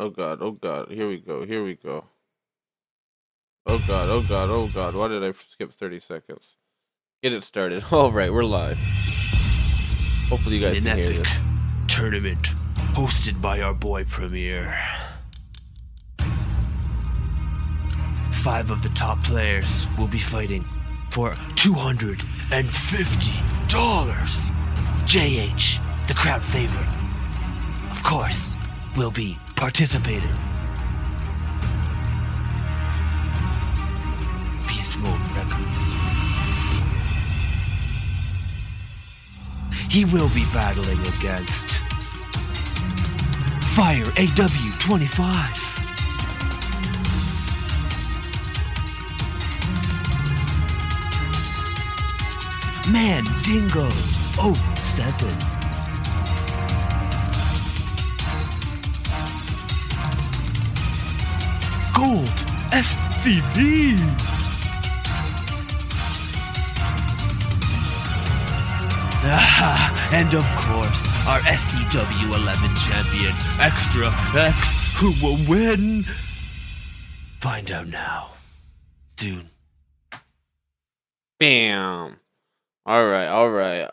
Oh god, oh god, here we go, here we go. Oh god, oh god, oh god, why did I skip 30 seconds? Get it started. Alright, we're live. Hopefully you guys can hear this. Tournament hosted by our boy Premier. 5 of the top players will be fighting for $250. JH, the crowd favorite, of course, will be participating. Beast Mode Records. He will be battling against fire.aw23. Man Dingo 07. Gold SCV. And of course, our SCW11 champion, xtre-x, who will win? Find out now. Soon. Bam! Alright.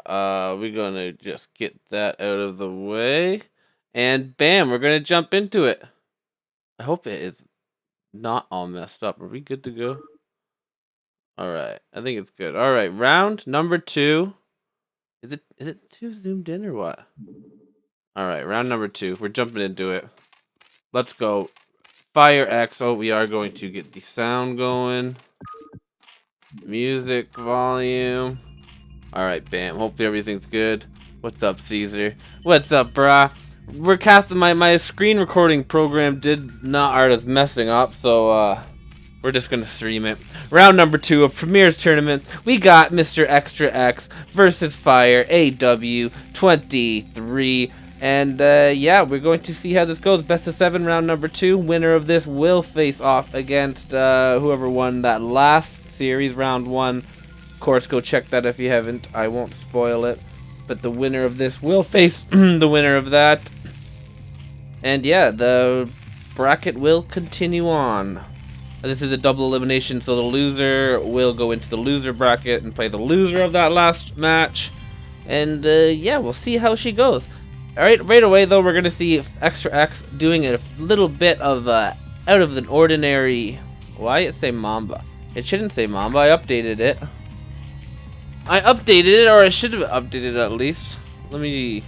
We're gonna just get that out of the way. And bam, we're gonna jump into it. I hope it is not all messed up. Are we good to go? Alright, I think it's good. Alright, round number 2. Is it too zoomed in or what? Alright, round number 2. We're jumping into it. Let's go. Fire.aw23. Oh, we are going to get the sound going. Music volume. Alright, bam. Hopefully everything's good. What's up, Caesar? What's up, brah? We're casting my screen recording program is messing up, so we're just gonna stream it. Round number 2 of Premier's tournament. We got Mr. xtre-x versus fire.aw23. And yeah, we're going to see how this goes. Best of 7, round number 2. Winner of this will face off against whoever won that last series, round 1. Of course, go check that if you haven't. I won't spoil it. But the winner of this will face the winner of that. And yeah, the bracket will continue on. This is a double elimination, so the loser will go into the loser bracket and play the loser of that last match. And yeah, we'll see how she goes. Alright, right away though, we're going to see xtre-x doing a little bit of out of the ordinary. Why it say Mamba? It shouldn't say Mamba. I updated it. Or I should have updated it at least. Let me...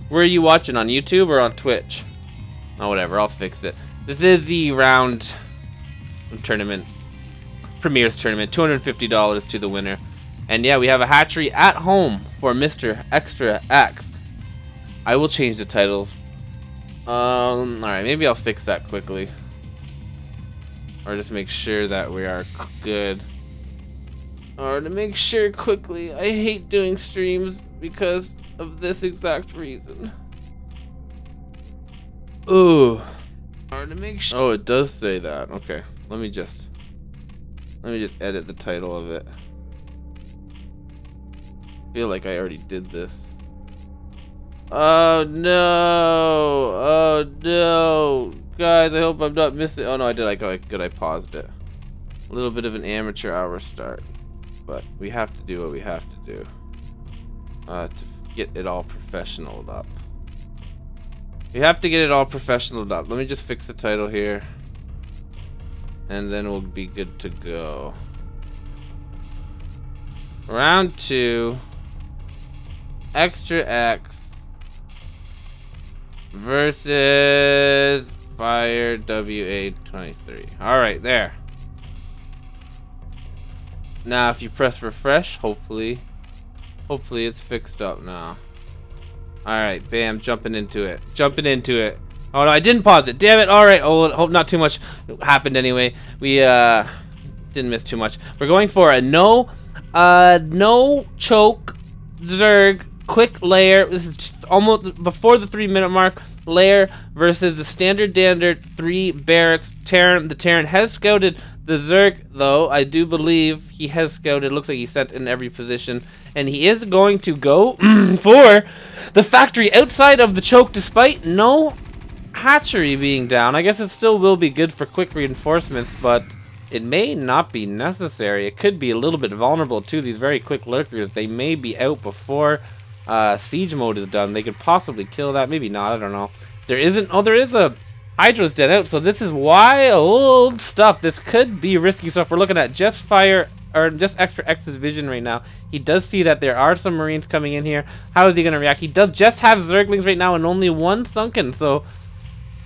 Where are you watching? On YouTube or on Twitch? Oh, whatever. I'll fix it. This is the round tournament. Premier's tournament. $250 to the winner. And yeah, we have a hatchery at home for Mr. xtre-x. I will change the titles. Alright, maybe I'll fix that quickly. Or just make sure that we are good. Or to make sure quickly. I hate doing streams because of this exact reason. Ooh. Or to make sure. Oh, it does say that. Okay. Let me just edit the title of it. I feel like I already did this. Oh no! Oh no! Guys, I hope I'm not missing. Oh no, I did. I paused it. A little bit of an amateur hour start, but we have to do what we have to do to get it all professionaled up. We have to get it all professionaled up. Let me just fix the title here, and then we'll be good to go. Round 2. xtre-x versus fire.aw23. Alright, there. Now if you press refresh, hopefully it's fixed up now. Alright, bam, jumping into it. Oh no, I didn't pause it. Damn it. Alright, oh, hope not too much happened anyway. We didn't miss too much. We're going for a no choke Zerg quick layer. This is almost before the 3-minute mark. Layer versus the standard 3 barracks. Terran. The Terran has scouted the Zerg, though. I do believe he has scouted. Looks like he's set in every position, and he is going to go for the factory outside of the choke, despite no hatchery being down, I guess it still will be good for quick reinforcements, but it may not be necessary. It could be a little bit vulnerable to these very quick lurkers. They may be out before siege mode is done. They could possibly kill that. Maybe not. I don't know. There isn't. Oh, there is a Hydra's dead out. So this is wild stuff. This could be risky stuff. We're looking at just fire or just xtre-x's vision right now. He does see that there are some Marines coming in here. How is he going to react? He does just have Zerglings right now and only one sunken. So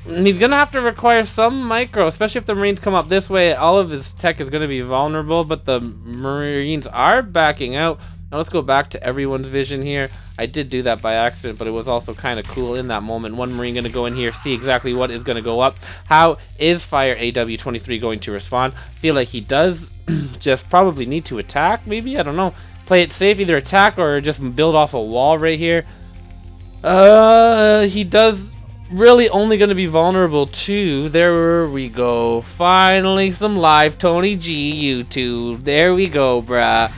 he's going to have to require some micro, especially if the Marines come up this way. All of his tech is going to be vulnerable, but the Marines are backing out. Now let's go back to everyone's vision here. I did do that by accident, but it was also kind of cool in that moment. One Marine going to go in here, see exactly what is going to go up. How is fire.aw23 going to respond? Feel like he does just probably need to attack, maybe? I don't know. Play it safe, either attack or just build off a wall right here. He does really only going to be vulnerable to, there we go, finally some live Tony G YouTube, there we go, bruh.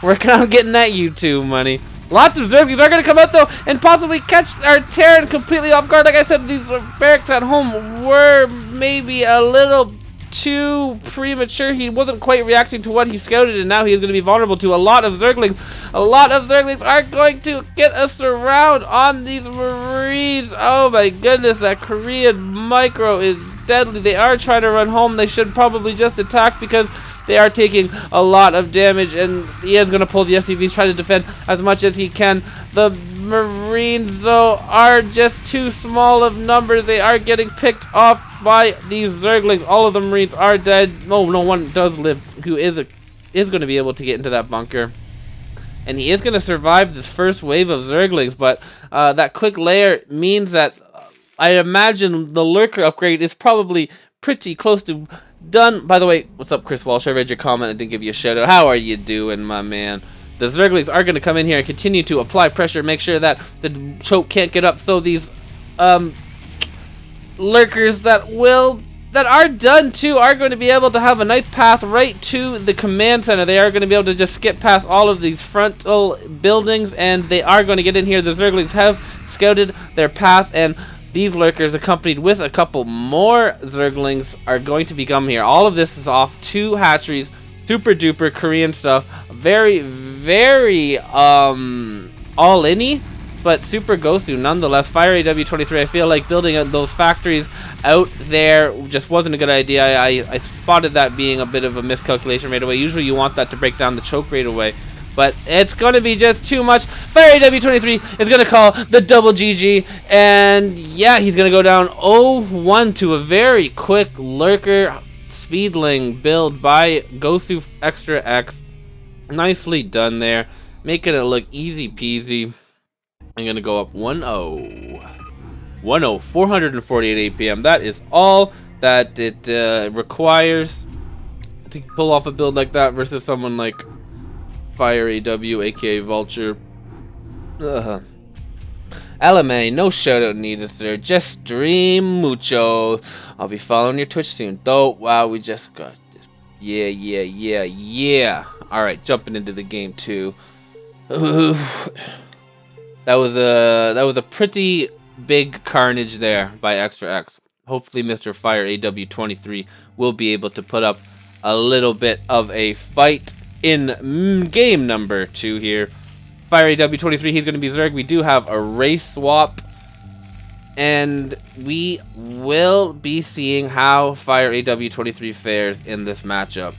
Working on getting that YouTube money. Lots of Zerglings are going to come out though and possibly catch our Terran completely off guard. Like I said, these barracks at home were maybe a little too premature. He wasn't quite reacting to what he scouted, and now he is going to be vulnerable to a lot of Zerglings. A lot of Zerglings are going to get a surround on these Marines. Oh my goodness, that Korean micro is deadly. They are trying to run home. They should probably just attack because they are taking a lot of damage, and he is going to pull the SCVs, try to defend as much as he can. The Marines, though, are just too small of numbers. They are getting picked off by these Zerglings. All of the Marines are dead. Oh, no, one does live, who is going to be able to get into that bunker. And he is going to survive this first wave of Zerglings, but that quick layer means that I imagine the Lurker upgrade is probably pretty close to done. By the way, what's up, Chris Walsh? I read your comment. I didn't give you a shout out. How are you doing, my man? The Zerglings are going to come in here and continue to apply pressure, make sure that the choke can't get up. So these lurkers that are done too are going to be able to have a nice path right to the command center. They are going to be able to just skip past all of these frontal buildings, and they are going to get in here. The Zerglings have scouted their path, and these lurkers, accompanied with a couple more Zerglings, are going to become here. All of this is off 2 hatcheries. Super duper Korean stuff. Very, very all-in-y, but super go-through nonetheless. fire.aw23, I feel like building those factories out there just wasn't a good idea. I spotted that being a bit of a miscalculation right away. Usually you want that to break down the choke right away, but it's going to be just too much. fire.aw23 is going to call the double GG, and yeah, he's going to go down 0-1 to a very quick lurker speedling build by Gosu xtre-x. Nicely done there, making it look easy peasy. I'm going to go up 1-0. 1-0, 448 APM. That is all that it requires to pull off a build like that versus someone like fire.aw, aka Vulture. LMA, no shoutout needed, sir. Just stream mucho. I'll be following your Twitch soon. Though, wow, we just got this. Yeah. Alright, jumping into the game too. That was a pretty big carnage there by xtre-x. Hopefully Mr. fire.aw23 will be able to put up a little bit of a fight in game number 2 here. fire.aw23, he's going to be Zerg. We do have a race swap, and we will be seeing how fire.aw23 fares in this matchup.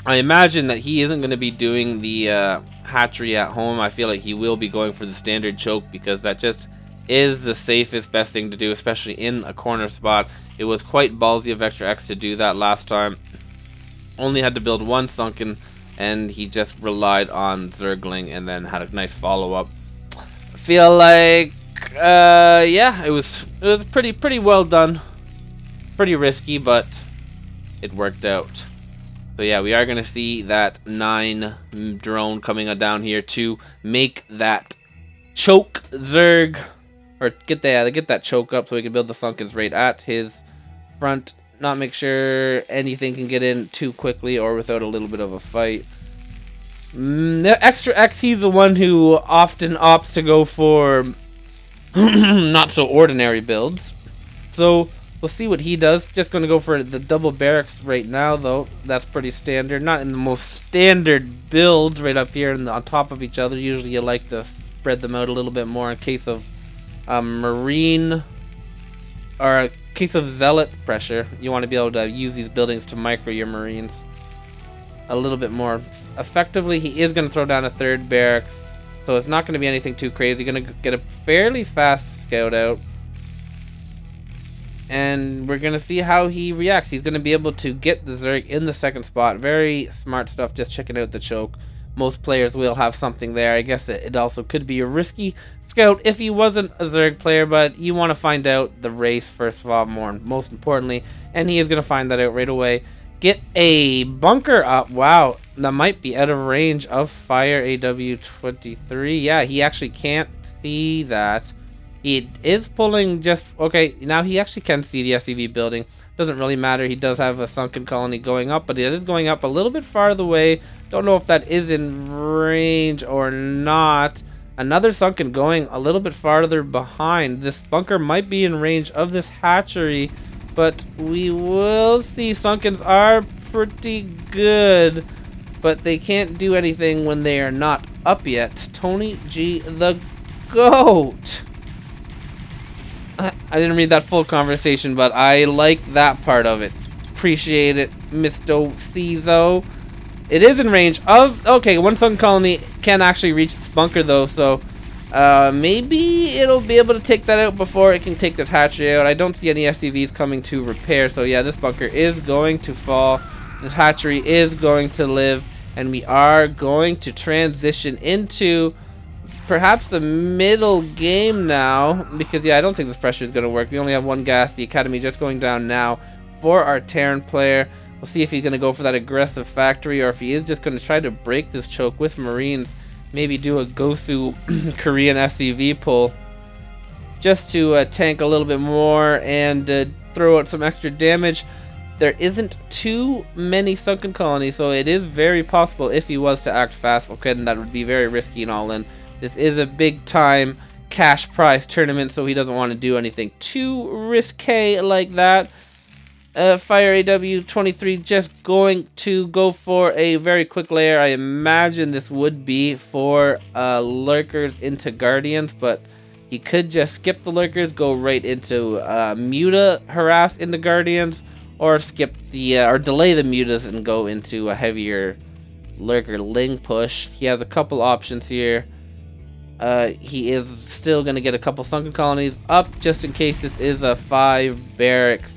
I imagine that he isn't going to be doing the hatchery at home. I feel like he will be going for the standard choke because that just is the safest, best thing to do, especially in a corner spot. It was quite ballsy of xtre-x to do that last time. Only had to build 1 sunken, and he just relied on Zergling and then had a nice follow-up. I feel like, yeah, it was pretty well done. Pretty risky, but it worked out. So yeah, we are going to see that 9 drone coming down here to make that choke Zerg, or get that choke up so we can build the sunkens right at his front. Not make sure anything can get in too quickly or without a little bit of a fight. The xtre-x, he's the one who often opts to go for not so ordinary builds. So we'll see what he does. Just going to go for the double barracks right now, though. That's pretty standard. Not in the most standard builds right up here on top of each other. Usually you like to spread them out a little bit more in case of marine or a case of zealot pressure. You want to be able to use these buildings to micro your marines a little bit more effectively. He is going to throw down a third barracks, so it's not going to be anything too crazy. Going to get a fairly fast scout out, and we're going to see how he reacts. He's going to be able to get the Zerg in the second spot. Very smart stuff, just checking out the choke. Most players will have something there. I guess it also could be a risky scout if he wasn't a Zerg player, but you want to find out the race first of all, most importantly, and he is going to find that out right away. Get a bunker up. Wow, that might be out of range of fire.aw23. Yeah, he actually can't see that. He is pulling just... Okay, now he actually can see the SCV building. Doesn't really matter. He does have a sunken colony going up, but it is going up a little bit farther away. Don't know if that is in range or not. Another sunken going a little bit farther behind. This bunker might be in range of this hatchery, but we will see. Sunkens are pretty good, but they can't do anything when they are not up yet. Tony G the GOAT. I didn't read that full conversation, but I like that part of it. Appreciate it, Mr. Cizo. It is in range of... Okay, one sun colony can actually reach this bunker, though, so... maybe it'll be able to take that out before it can take this hatchery out. I don't see any SCVs coming to repair, so yeah, this bunker is going to fall. This hatchery is going to live, and we are going to transition into... perhaps the middle game now, because yeah, I don't think this pressure is going to work. We only have one gas. The academy just going down now for our Terran player. We'll see if he's going to go for that aggressive factory, or if he is just going to try to break this choke with marines. Maybe do a Gosu Korean SCV pull just to tank a little bit more and throw out some extra damage. There isn't too many sunken colonies, so it is very possible if he was to act fast. Okay, then that would be very risky and all in. This is a big time cash prize tournament, so he doesn't want to do anything too risque like that. fire.aw23 just going to go for a very quick layer. I imagine this would be for lurkers into guardians, but he could just skip the lurkers, go right into muta harass into guardians, or skip the or delay the mutas and go into a heavier lurker ling push. He has a couple options here. He is still going to get a couple sunken colonies up just in case this is a 5 barracks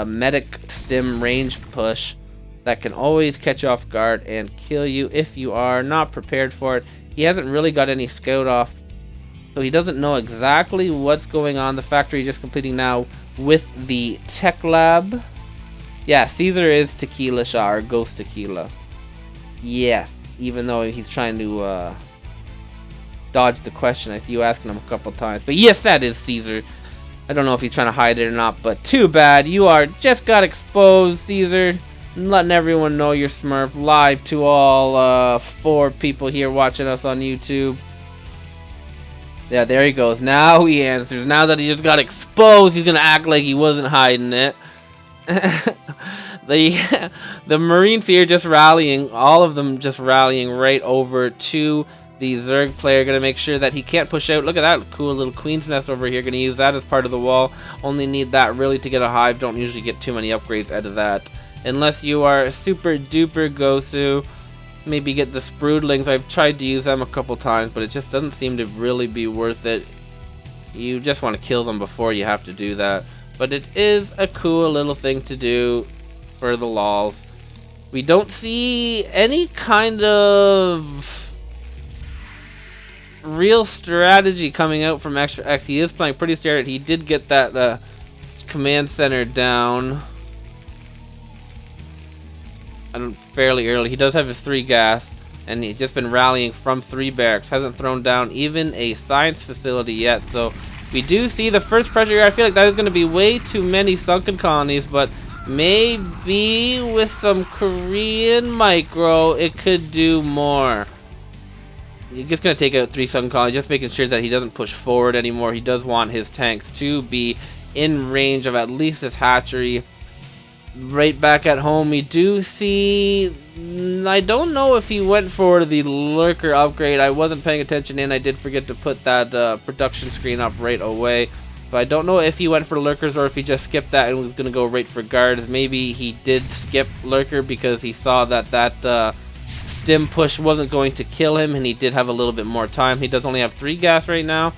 medic stim range push that can always catch you off guard and kill you if you are not prepared for it. He hasn't really got any scout off, so he doesn't know exactly what's going on. The factory just completing now with the tech lab. Yeah, Caesar is Tequila Shah, or Ghost Tequila. Yes, even though he's trying to dodge the question. I see you asking him a couple times. But yes, that is Caesar. I don't know if he's trying to hide it or not, but too bad. You are just got exposed, Caesar. Letting everyone know you're Smurf live to all 4 people here watching us on YouTube. Yeah, there he goes. Now he answers. Now that he just got exposed, he's going to act like he wasn't hiding it. The Marines here just rallying. All of them just rallying right over to the Zerg player. Going to make sure that he can't push out. Look at that cool little queen's nest over here. Going to use that as part of the wall. Only need that really to get a hive. Don't usually get too many upgrades out of that. Unless you are super duper Gosu. Maybe get the Sproodlings. I've tried to use them a couple times, but it just doesn't seem to really be worth it. You just want to kill them before you have to do that. But it is a cool little thing to do for the lols. We don't see any kind of real strategy coming out from xtre-x. He is playing pretty standard. He did get that command center down fairly early. He does have his 3 gas, and he's just been rallying from 3 barracks. Hasn't thrown down even a science facility yet, so we do see the first pressure here. I feel like that is going to be way too many sunken colonies, but maybe with some Korean micro, it could do more. He's just going to take out 3 Sun Colonies, just making sure that he doesn't push forward anymore. He does want his tanks to be in range of at least this hatchery. Right back at home, we do see... I don't know if he went for the lurker upgrade. I wasn't paying attention, and I did forget to put that production screen up right away. So I don't know if he went for lurkers or if he just skipped that and was going to go right for guards. Maybe he did skip lurker because he saw that that stim push wasn't going to kill him, and he did have a little bit more time. He does only have 3 gas right now,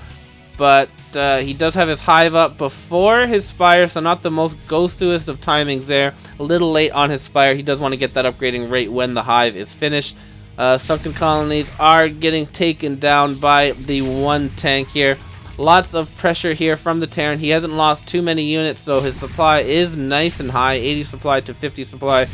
but he does have his hive up before his spire, so not the most go-toest of timings there. A little late on his spire. He does want to get that upgrading right when the hive is finished. Sunken Colonies are getting taken down by the 1 tank here. Lots of pressure here from the Terran. He hasn't lost too many units, so his supply is nice and high, 80 supply to 50 supply.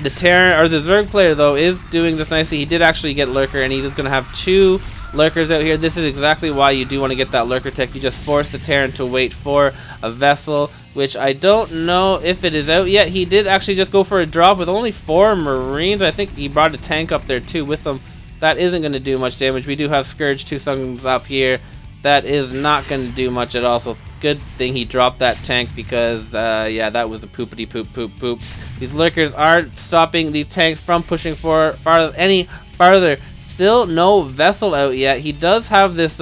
The Terran, or the Zerg player though, is doing this nicely. He did actually get lurker, and he is going to have 2 lurkers out here. This is exactly why you do want to get that lurker tech. You just force the Terran to wait for a vessel, which I don't know if it is out yet. He did actually just go for a drop with only 4 Marines. I think he brought a tank up there too with him. That isn't going to do much damage. We do have Scourge 2 Suns up here. That is not going to do much at all. So good thing he dropped that tank, because yeah, that was a poopity poop poop poop. These lurkers are stopping these tanks from pushing any farther. Still no vessel out yet. He does have this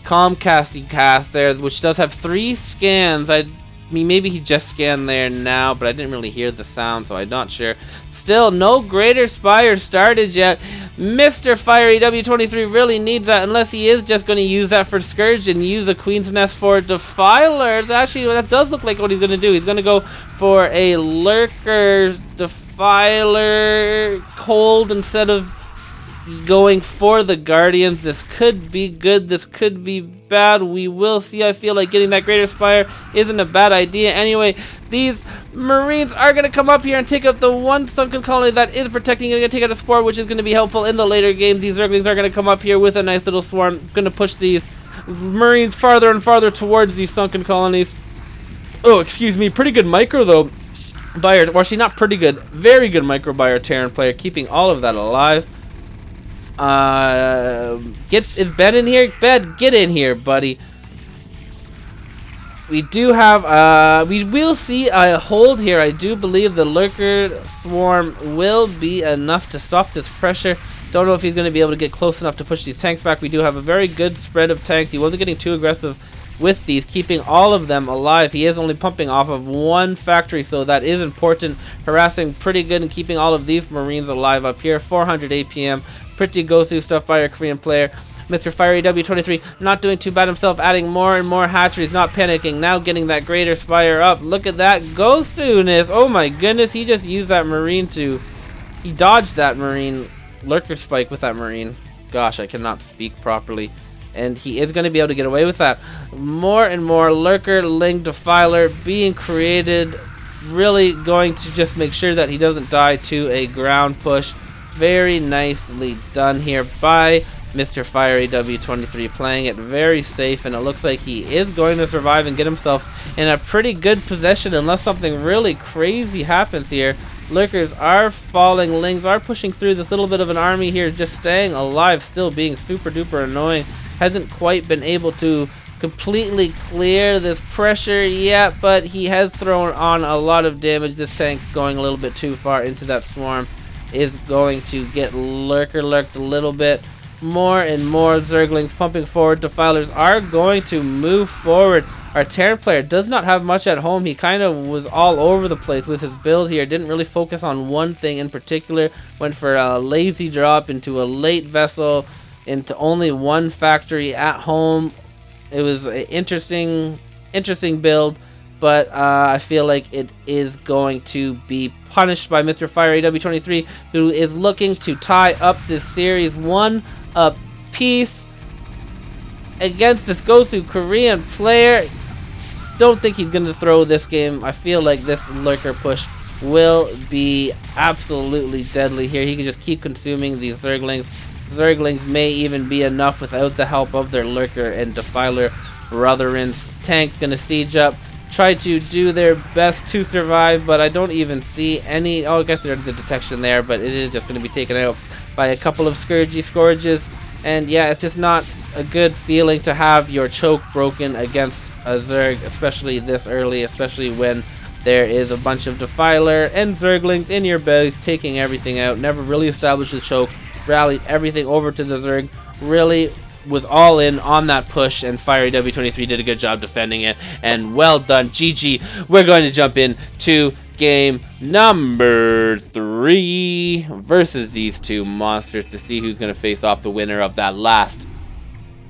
Comcasting cast there, which does have 3 scans. I mean, maybe he just scanned there now, but I didn't really hear the sound, so I'm not sure. Still, no greater spire started yet. Mr. fire.aw23 really needs that, unless he is just going to use that for Scourge and use the Queen's Nest for Defilers. Actually, that does look like what he's going to do. He's going to go for a Lurker Defiler Cold instead of going for the Guardians. This could be good, this could be bad, we will see. I feel like getting that greater spire isn't a bad idea. Anyway, these Marines are going to come up here and take out the 1 Sunken Colony that is protecting. Going to take out a Spore, which is going to be helpful in the later games. These Zerglings are going to come up here with a nice little swarm, going to push these Marines farther and farther towards these Sunken Colonies. Oh, excuse me, pretty good micro though by our, well, actually not pretty good, very good micro by our Terran player, keeping all of that alive. Is Ben in here? Ben, get in here, buddy. We do have, we will see a hold here. I do believe the Lurker Swarm will be enough to stop this pressure. Don't know if he's going to be able to get close enough to push these tanks back. We do have a very good spread of tanks. He wasn't getting too aggressive with these, keeping all of them alive. He is only pumping off of 1 factory, so that is important. Harassing pretty good and keeping all of these Marines alive up here. 400 APM. Pretty go-through stuff by our Korean player. Mr. fire.aw23 not doing too bad himself, adding more and more hatcheries, not panicking, now getting that greater spire up. Look at that go-throughness. Oh my goodness, he just used that Marine to... He dodged that Marine Lurker Spike with that Marine. Gosh, I cannot speak properly. And he is going to be able to get away with that. More and more Lurker Ling Defiler being created. Really going to just make sure that he doesn't die to a ground push. Very nicely done here by Mr. fire.aw23, playing it very safe, and it looks like he is going to survive and get himself in a pretty good position unless something really crazy happens here. Lurkers are falling, Lings are pushing through this little bit of an army here, just staying alive, still being super duper annoying. Hasn't quite been able to completely clear this pressure yet, but he has thrown on a lot of damage. This tank going a little bit too far into that swarm is going to get lurked a little bit. More and more Zerglings pumping forward. Defilers are going to move forward. Our Terran player does not have much at home. He kind of was all over the place with his build here. Didn't really focus on one thing in particular. Went for a lazy drop into a late vessel, into only 1 factory at home. It was an interesting build, but I feel like it is going to be punished by Mr. fire.aw23, who is looking to tie up this series 1 apiece against this Gosu Korean player. Don't think he's going to throw this game. I feel like this lurker push will be absolutely deadly here. He can just keep consuming these Zerglings. Zerglings may even be enough without the help of their lurker and defiler brotherin's tank. Gonna siege up, try to do their best to survive, but I don't even see any... Oh, I guess there's the detection there, but it is just going to be taken out. by a couple of Scourges. And yeah, it's just not a good feeling to have your choke broken against a Zerg, especially this early, especially when there is a bunch of Defiler and Zerglings in your base taking everything out. Never really established the choke, rallied everything over to the Zerg, really was all in on that push, and fire.aw23 did a good job defending it, and well done, GG. We're going to jump in to game number 3 versus these two monsters to see who's going to face off the winner of that last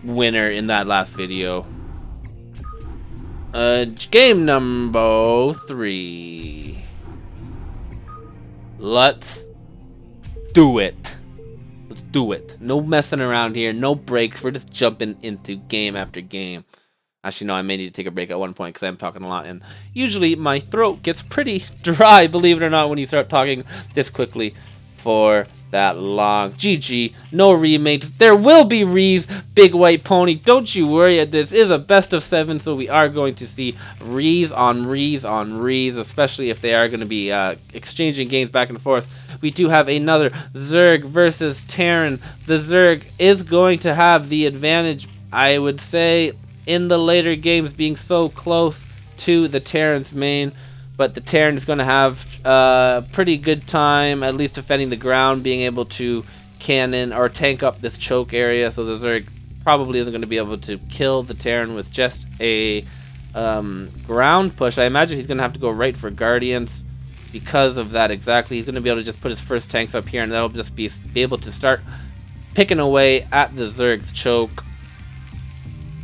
winner in that last video. Game number 3. Let's do it. Let's do it. No messing around here. No breaks. We're just jumping into game after game. Actually, no, I may need to take a break at one point because I'm talking a lot. And usually my throat gets pretty dry, believe it or not, when you start talking this quickly for that long. GG. No remakes. There will be Rees, Big White Pony. Don't you worry. This is a best of 7, so we are going to see Rees on Rees on Rees, especially if they are going to be exchanging games back and forth. We do have another Zerg versus Terran. The Zerg is going to have the advantage, I would say, in the later games, being so close to the Terran's main. But the Terran is going to have a pretty good time, at least defending the ground, being able to cannon or tank up this choke area. So the Zerg probably isn't going to be able to kill the Terran with just a ground push. I imagine he's going to have to go right for Guardians because of that exactly. He's going to be able to just put his first tanks up here, and that'll just be able to start picking away at the Zerg's choke.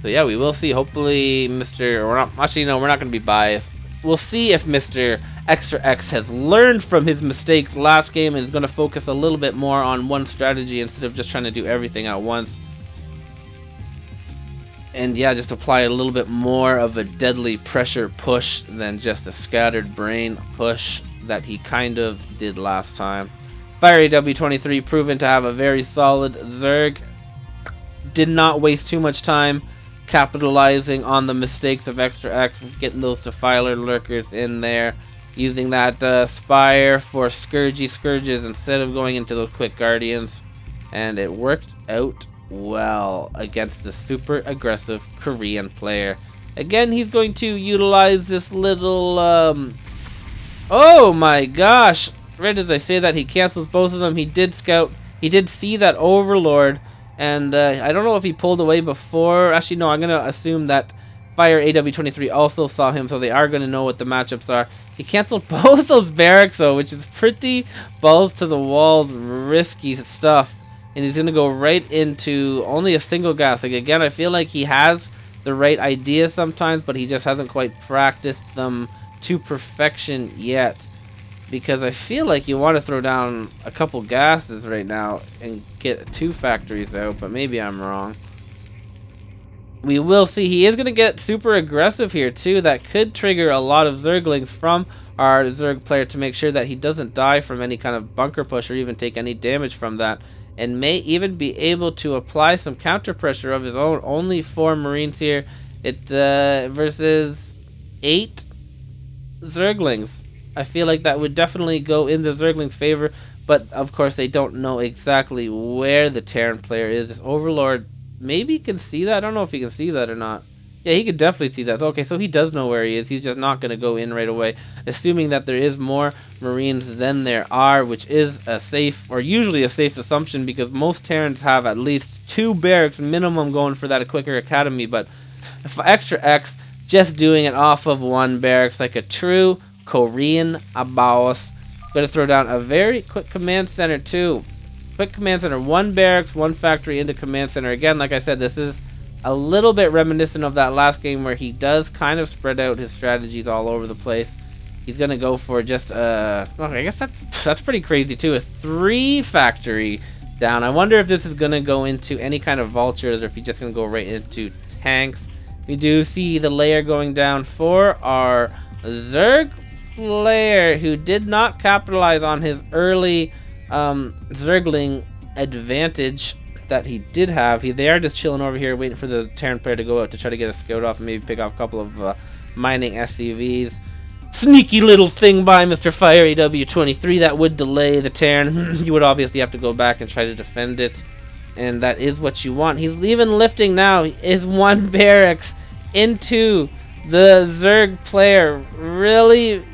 So yeah, we will see. Hopefully we're not going to be biased. We'll see if Mr. xtre-x has learned from his mistakes last game and is going to focus a little bit more on one strategy instead of just trying to do everything at once. And yeah, just apply a little bit more of a deadly pressure push than just a scattered brain push that he kind of did last time. fire.aw23 proven to have a very solid Zerg. Did not waste too much time capitalizing on the mistakes of xtre-x, getting those Defiler lurkers in there, using that Spire for Scourges instead of going into those quick Guardians, and it worked out well against the super aggressive Korean player. Again, he's going to utilize this little oh my gosh, right as I say that, he cancels both of them. He did scout, he did see that Overlord. And I don't know if he pulled away before. Actually, no, I'm going to assume that fire.aw23 also saw him, so they are going to know what the matchups are. He canceled both those barracks, though, which is pretty balls to the walls, risky stuff. And he's going to go right into only a single gas. Like, again, I feel like he has the right ideas sometimes, but he just hasn't quite practiced them to perfection yet. Because I feel like you want to throw down a couple gases right now and get 2 factories out, but maybe I'm wrong. We will see. He is going to get super aggressive here too. That could trigger a lot of Zerglings from our Zerg player to make sure that he doesn't die from any kind of bunker push or even take any damage from that. And may even be able to apply some counter pressure of his own. Only 4 Marines here. It versus 8 Zerglings. I feel like that would definitely go in the Zergling's favor, but of course they don't know exactly where the Terran player is. This Overlord maybe can see that. I don't know if he can see that or not. Yeah, he could definitely see that. Okay, so he does know where he is. He's just not going to go in right away, assuming that there is more Marines than there are, which is a safe, or usually a safe assumption, because most Terrans have at least 2 barracks minimum going for that quicker academy. But if xtre-x just doing it off of 1 barracks like a true Korean boss. Going to throw down a very quick command center too. Quick command center, 1 barracks, 1 factory into command center. Again, like I said, this is a little bit reminiscent of that last game where he does kind of spread out his strategies all over the place. He's going to go for just well, I guess that's pretty crazy too. A 3 factory down. I wonder if this is going to go into any kind of vultures or if he's just going to go right into tanks. We do see the layer going down for our Zerg player, who did not capitalize on his early Zergling advantage that he did have. They are just chilling over here waiting for the Terran player to go out to try to get a scout off and maybe pick off a couple of mining SCVs. sneaky little thing by Mr. Fire AW23 that would delay the Terran. You would obviously have to go back and try to defend it, and that is what you want. He's even lifting now is one barracks into the Zerg player, really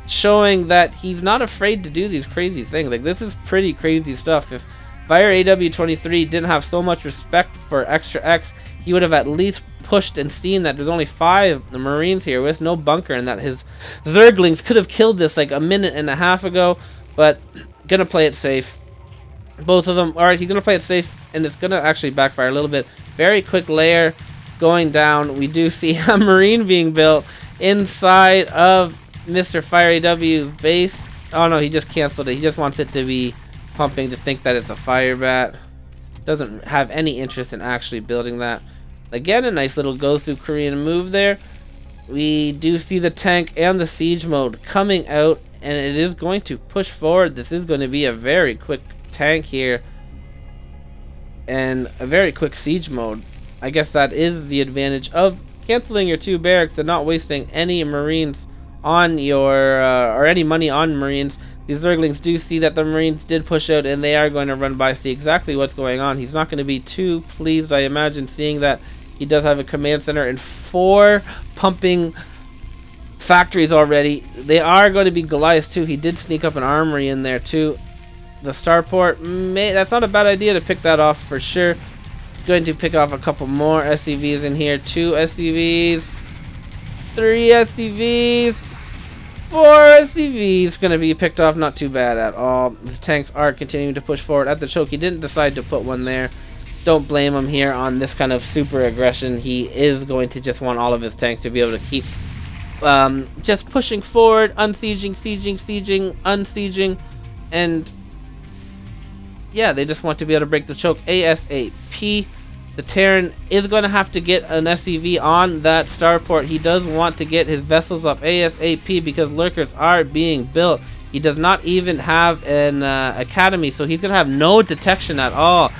showing that he's not afraid to do these crazy things. Like, this is pretty crazy stuff. If Fire AW23 didn't have so much respect for xtre-x, he would have at least pushed and seen that there's only 5 Marines here with no bunker, and that his Zerglings could have killed this like a minute and a half ago. But gonna play it safe. Both of them. Alright, he's gonna play it safe, and it's gonna actually backfire a little bit. Very quick layer going down. We do see a Marine being built inside of Mr. Fire AW's base. Oh no, he just canceled it. He just wants it to be pumping to think that it's a fire bat. Doesn't have any interest in actually building that. Again, a nice little go through Korean move there. We do see the tank and the siege mode coming out, and it is going to push forward. This is going to be a very quick tank here and a very quick siege mode. I guess that is the advantage of canceling your 2 barracks and not wasting any Marines on your or any money on Marines. These Zerglings do see that the Marines did push out, and they are going to run by, see exactly what's going on. He's not going to be too pleased, I imagine, seeing that he does have a command center and 4 pumping factories already. They are going to be Goliaths too. He did sneak up an armory in there too. The starport, that's not a bad idea to pick that off for sure. Going to pick off a couple more SCVs in here. 2 SCVs, 3 SCVs, 4 SCVs going to be picked off. Not too bad at all. The tanks are continuing to push forward at the choke. He didn't decide to put one there. Don't blame him here on this kind of super aggression. He is going to just want all of his tanks to be able to keep just pushing forward, unsieging, sieging, unsieging, and yeah, they just want to be able to break the choke ASAP. The Terran is going to have to get an SCV on that starport. He does want to get his vessels up ASAP because lurkers are being built. He does not even have an academy, so he's going to have no detection at all.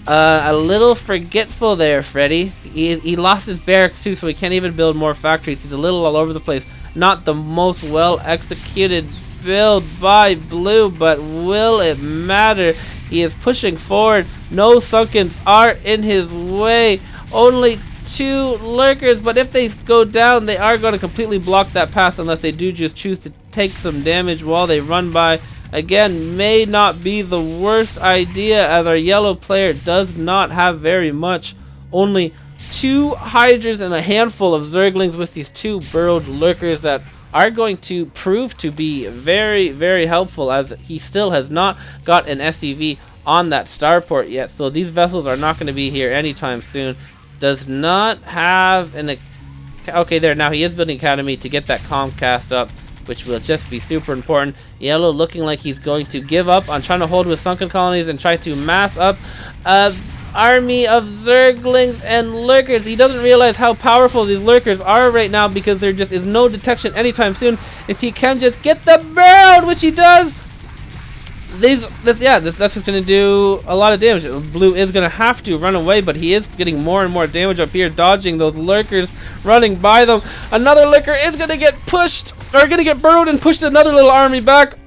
A little forgetful there, Freddy. He lost his barracks too, so he can't even build more factories. He's a little all over the place. Not the most well executed build by Blue, but will it matter? He is pushing forward. No Sunkens are in his way. Only 2 lurkers, but if they go down, they are going to completely block that path unless they do just choose to take some damage while they run by. Again, may not be the worst idea, as our yellow player does not have very much. Only 2 Hydras and a handful of Zerglings with these 2 burrowed lurkers that are going to prove to be very, very helpful, as he still has not got an SCV on that starport yet. So these vessels are not going to be here anytime soon. Does not have an... Okay, there. Now he is building academy to get that Comcast up, which will just be super important. Yellow looking like he's going to give up on trying to hold with sunken colonies and try to mass up army of Zerglings and lurkers. He doesn't realize how powerful these lurkers are right now because there just is no detection anytime soon. If he can just get the barrel, which he does, that's just going to do a lot of damage. Blue is going to have to run away, but he is getting more and more damage up here, dodging those lurkers, running by them. Another lurker is going to get pushed, or going to get burrowed and pushed another little army back.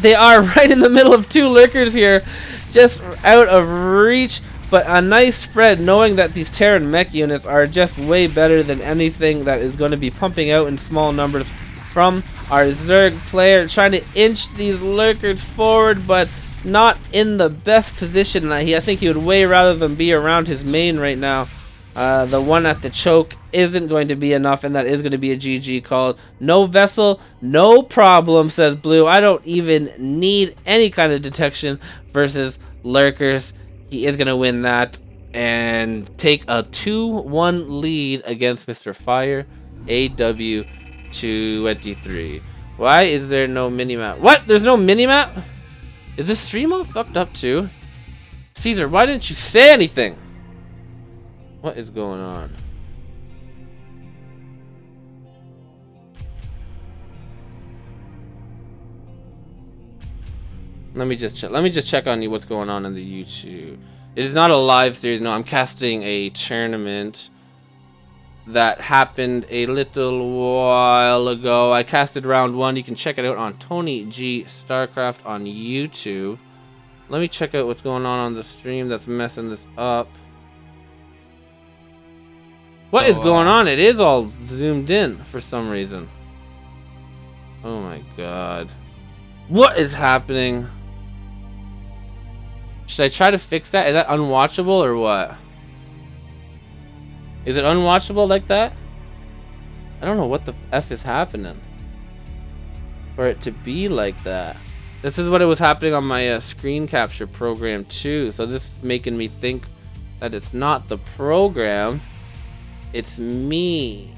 They are right in the middle of 2 lurkers here, just out of reach. But a nice spread, knowing that these Terran mech units are just way better than anything that is going to be pumping out in small numbers from our Zerg player. Trying to inch these lurkers forward, but not in the best position. I think he would way rather than be around his main right now. The one at the choke isn't going to be enough, and that is going to be a GG called. No vessel, no problem, says Blue. I don't even need any kind of detection versus lurkers. He is going to win that and take a 2-1 lead against Mr. Fire AW23. Why is there no minimap? What? There's no minimap? Is this stream all fucked up too? Caesar, why didn't you say anything? What is going on? Let me just check on you what's going on in the YouTube. It is not a live series. No, I'm casting a tournament. that happened a little while ago. I casted round 1. You can check it out on Tony G Starcraft on YouTube. Let me check out what's going on the stream that's messing this up. What is going on? It is all zoomed in for some reason. Oh my god. What is happening? Should I try to fix that? Is that unwatchable or what? Is it unwatchable like that? I don't know what the F is happening for it to be like that. This is what it was happening on my screen capture program too. So this is making me think that it's not the program. It's me.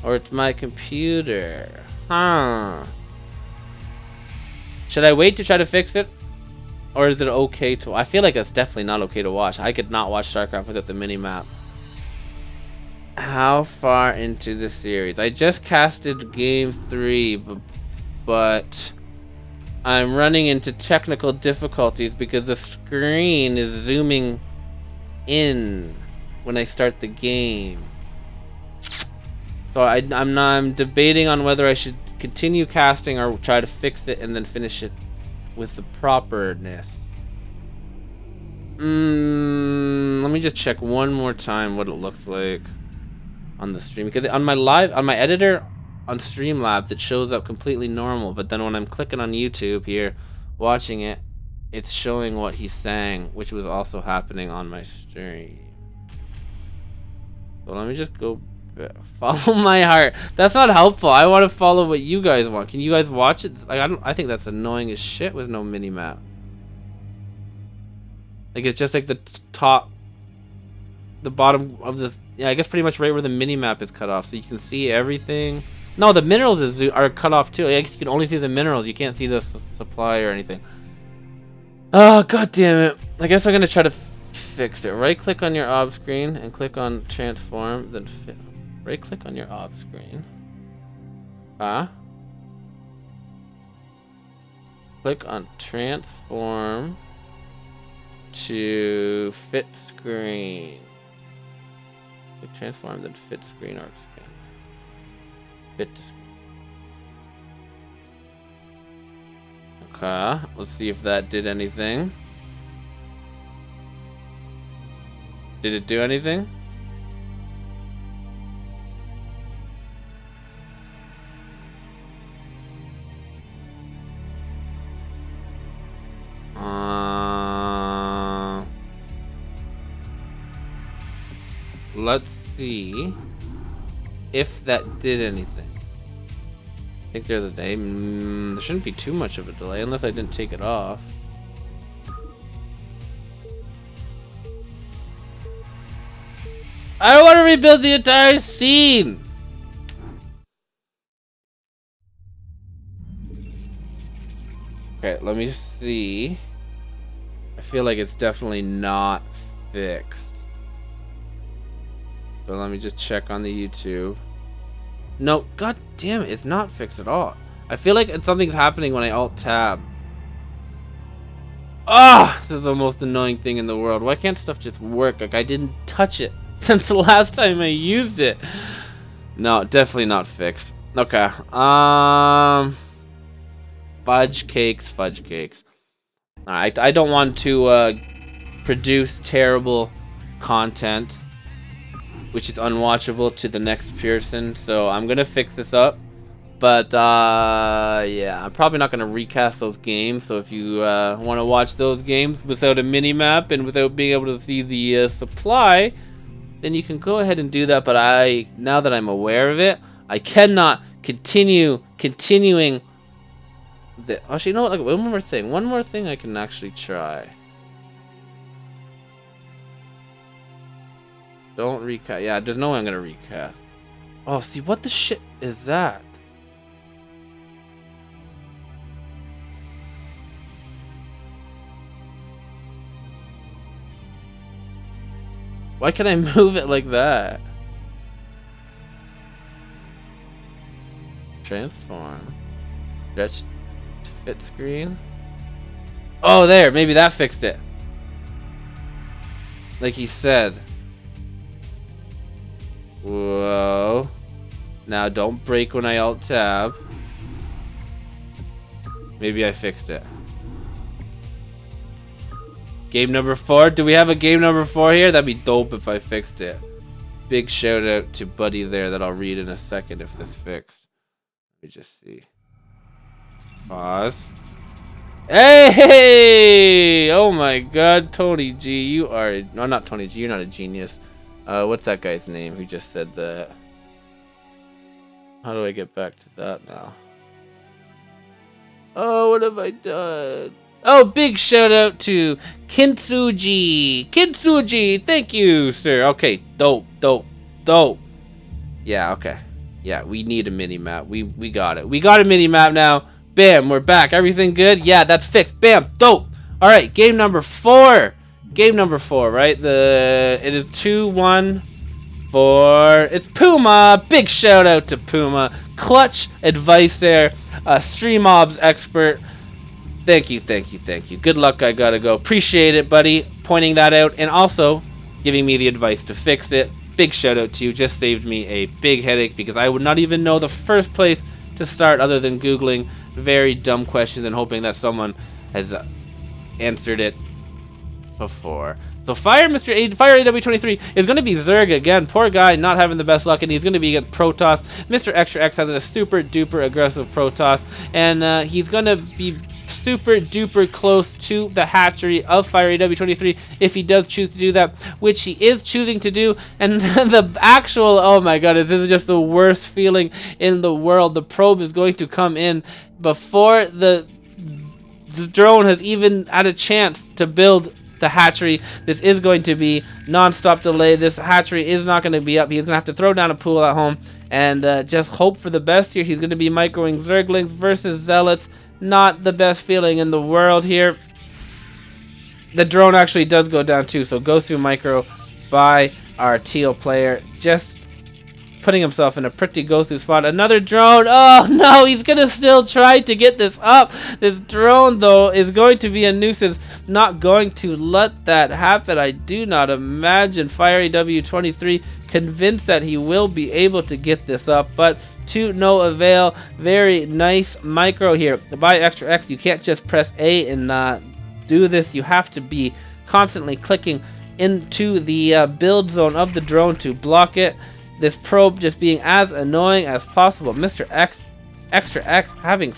Or it's my computer. Huh. Should I wait to try to fix it? Or is it okay to... I feel like it's definitely not okay to watch. I could not watch StarCraft without the mini-map. How far into the series? I just casted game 3, but I'm running into technical difficulties because the screen is zooming in when I start the game. So I'm debating on whether I should continue casting or try to fix it and then finish it with the properness. Let me just check one more time what it looks like on the stream, because on my editor on Streamlabs it shows up completely normal, but then when I'm clicking on YouTube here watching it, it's showing what he's saying, which was also happening on my stream. So let me just go back. Follow my heart. That's not helpful. I want to follow what you guys want. Can you guys watch it? Like, I think that's annoying as shit with no mini map. Like, it's just like the bottom of this. Yeah, I guess pretty much right where the mini map is cut off, so you can see everything. No, the minerals are cut off too. I guess you can only see the minerals. You can't see the supply or anything. Oh, god damn it. I guess I'm gonna try to fix it. Right click on your ob screen and click on transform, then right click on your ob screen. Click on transform to fit screen. Click transform, then fit screen or expand. Fit to screen. Okay, let's see if that did anything. Did it do anything? Let's see if that did anything. I think there's a delay. There shouldn't be too much of a delay unless I didn't take it off. I don't want to rebuild the entire scene. Okay, let me see. I feel like it's definitely not fixed. But let me just check on the YouTube. No, god damn it, it's not fixed at all. I feel like something's happening when I alt tab. Ah, this is the most annoying thing in the world. Why can't stuff just work? Like, I didn't touch it since the last time I used it. No, definitely not fixed. Okay. Fudge cakes. Alright, I don't want to produce terrible content which is unwatchable to the next person, so I'm gonna fix this up. But yeah, I'm probably not gonna recast those games. So if you want to watch those games without a mini map and without being able to see the supply, then you can go ahead and do that. But now that I'm aware of it, I cannot continuing. Actually, you know what? Like, one more thing I can actually try. Don't recast. Yeah, there's no way I'm gonna recast. Oh, see, what the shit is that? Why can I move it like that? Transform. Stretch to fit screen. Oh, there. Maybe that fixed it. Like he said. Whoa. Now don't break when I alt tab. Maybe I fixed it. Game number 4. Do we have a game number 4 here? That'd be dope if I fixed it. Big shout out to Buddy there that I'll read in a second if this fixed. Let me just see. Pause. Hey! Oh my god, Tony G, you are... No, not Tony G, you're not a genius. What's that guy's name who just said that? How do I get back to that now? Oh, what have I done? Oh, big shout out to Kintsuji. Kintsuji, thank you, sir. Okay, dope. Yeah, okay. Yeah, we need a mini map. We got it. We got a mini map now. Bam, we're back. Everything good? Yeah, that's fixed. Bam, dope. All right, game number 4. Game number 4, right? It is 2-1 for it's Puma. Big shout out to Puma. Clutch advice there. Stream Mobs expert. Thank you. Good luck, I gotta go. Appreciate it, buddy, pointing that out and also giving me the advice to fix it. Big shout out to you. Just saved me a big headache because I would not even know the first place to start other than Googling very dumb questions and hoping that someone has answered it before. So Fire AW23 is going to be Zerg again. Poor guy, not having the best luck, and he's going to be against Protoss. Mr. xtre-x has a super duper aggressive Protoss, and he's going to be super duper close to the hatchery of Fire AW23 if he does choose to do that, which he is choosing to do. And the actual, oh my god, this is just the worst feeling in the world. The probe is going to come in before the drone has even had a chance to build the hatchery. This is going to be non-stop delay. This hatchery is not going to be up. He's going to have to throw down a pool at home and just hope for the best here. He's going to be microing Zerglings versus Zealots. Not the best feeling in the world here. The drone actually does go down too, so goes through micro by our teal player. Just putting himself in a pretty go-through spot. Another drone. Oh no, he's gonna still try to get this up. This drone though is going to be a nuisance. Not going to let that happen. I do not imagine Fire AW23 convinced that he will be able to get this up, but to no avail. Very nice micro here by xtre-x. You can't just press A and do this. You have to be constantly clicking into the build zone of the drone to block it. This probe just being as annoying as possible. Mr. xtre-x having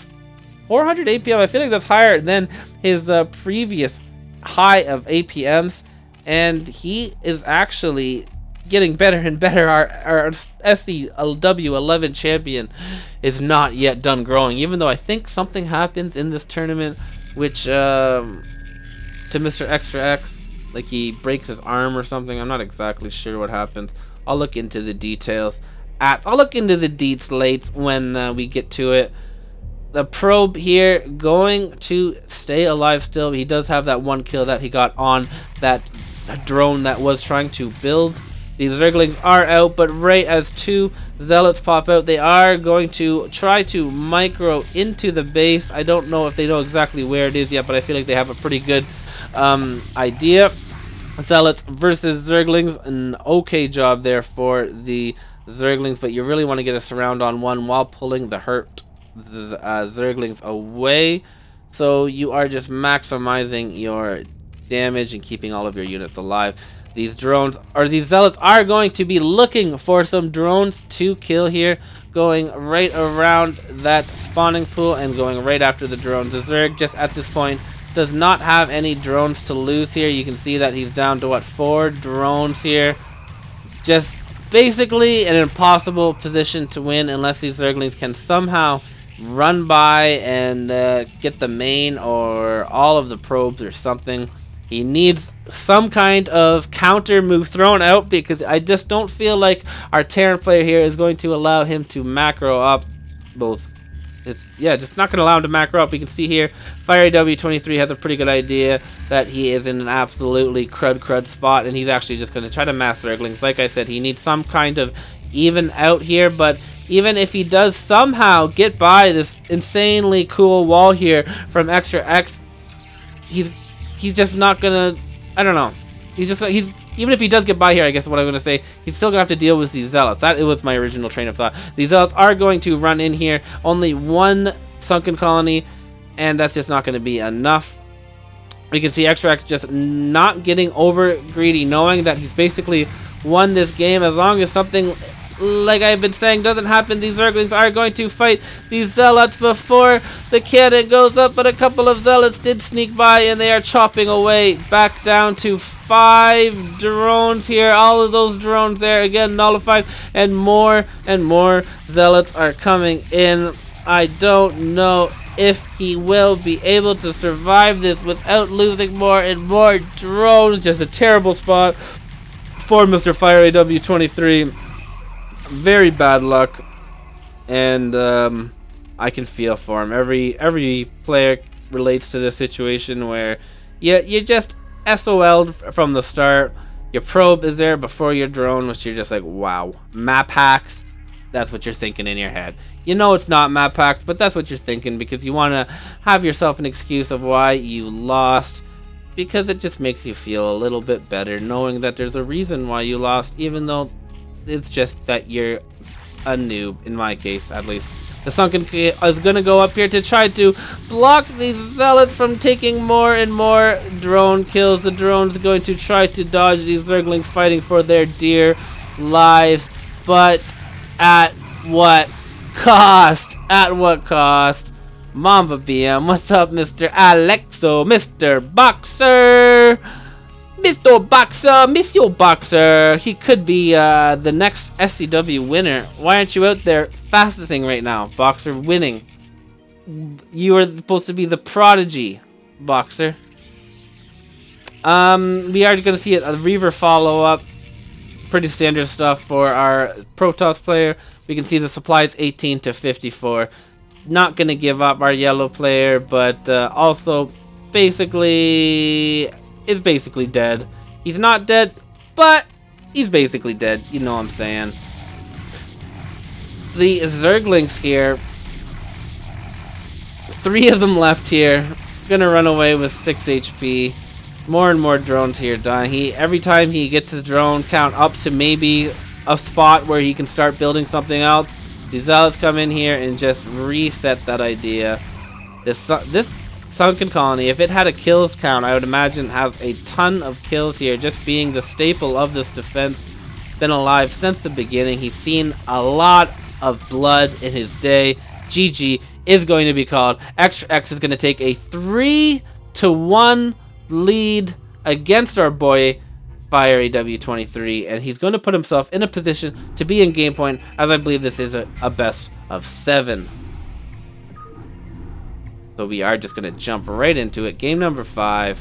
400 APM. I feel like that's higher than his previous high of APMs, and he is actually getting better and better. Our SCW11 champion is not yet done growing, even though I think something happens in this tournament which to Mr. xtre-x, like he breaks his arm or something. I'm not exactly sure what happens. I'll look into the details. I'll look into the deets late when we get to it. The probe here going to stay alive still. He does have that one kill that he got on that drone that was trying to build. These Zerglings are out, but right as 2 Zealots pop out, they are going to try to micro into the base. I don't know if they know exactly where it is yet, but I feel like they have a pretty good idea. Zealots versus Zerglings, an okay job there for the Zerglings, but you really want to get a surround on one while pulling the hurt Zerglings away. So you are just maximizing your damage and keeping all of your units alive. These drones, or these Zealots, are going to be looking for some drones to kill here, going right around that spawning pool and going right after the drones. The Zerg just at this point does not have any drones to lose here. You can see that he's down to what, 4 drones here. Just basically an impossible position to win unless these Zerglings can somehow run by and get the main or all of the probes or something. He needs some kind of counter move thrown out because I just don't feel like our Terran player here is going to allow him to macro up both. Yeah, just not going to allow him to macro up. You can see here, Fire AW23 has a pretty good idea that he is in an absolutely crud spot, and he's actually just going to try to mass Zerglings. Like I said, he needs some kind of even out here, but even if he does somehow get by this insanely cool wall here from xtre-x, he's just not gonna, I don't know. He's even if he does get by here, I guess what I'm going to say, he's still going to have to deal with these zealots. That was my original train of thought. These zealots are going to run in here. Only one sunken colony, and that's just not going to be enough. We can see xtre-x just not getting over greedy, knowing that he's basically won this game. As long as something, like I've been saying, doesn't happen, these Zerglings are going to fight these zealots before the cannon goes up, but a couple of zealots did sneak by, and they are chopping away. Back down to 5 drones here. All of those drones there, again, nullified, and more zealots are coming in. I don't know if he will be able to survive this without losing more and more drones. Just a terrible spot for Mr. fire.aw23. Very bad luck, and I can feel for him. Every player relates to this situation where you just SOL'd from the start. Your probe is there before your drone, which you're just like, wow. Map hacks, that's what you're thinking in your head. You know it's not map hacks, but that's what you're thinking because you want to have yourself an excuse of why you lost, because it just makes you feel a little bit better knowing that there's a reason why you lost, even though it's just that you're a noob, in my case at least. The sunken is going to go up here to try to block these zealots from taking more and more drone kills. The drone's going to try to dodge these zerglings fighting for their dear lives, but at what cost? At what cost? Mamba BM, what's up, Mr. Alexo, Mr. Boxer? Mr. Boxer, Miss Your Boxer. He could be the next SCW winner. Why aren't you out there fastesting right now, Boxer? Winning. You are supposed to be the prodigy, Boxer. We are going to see a Reaver follow-up. Pretty standard stuff for our Protoss player. We can see the supply is 18 to 54. Not going to give up our yellow player, but also basically is basically dead. He's not dead, but he's basically dead. You know what I'm saying. The Zerglings here, 3 of them left here. Gonna run away with 6 HP. More and more drones here dying. Every time he gets the drone count up to maybe a spot where he can start building something else, these zealots come in here and just reset that idea. This sunken colony, if it had a kills count, I would imagine has a ton of kills here, just being the staple of this defense. Been alive since the beginning. He's seen a lot of blood in his day. GG is going to be called. xtre-x is going to take a 3-1 lead against our boy fire.aw23, and he's going to put himself in a position to be in game point, as I believe this is a best of 7. So we are just going to jump right into it. Game number 5.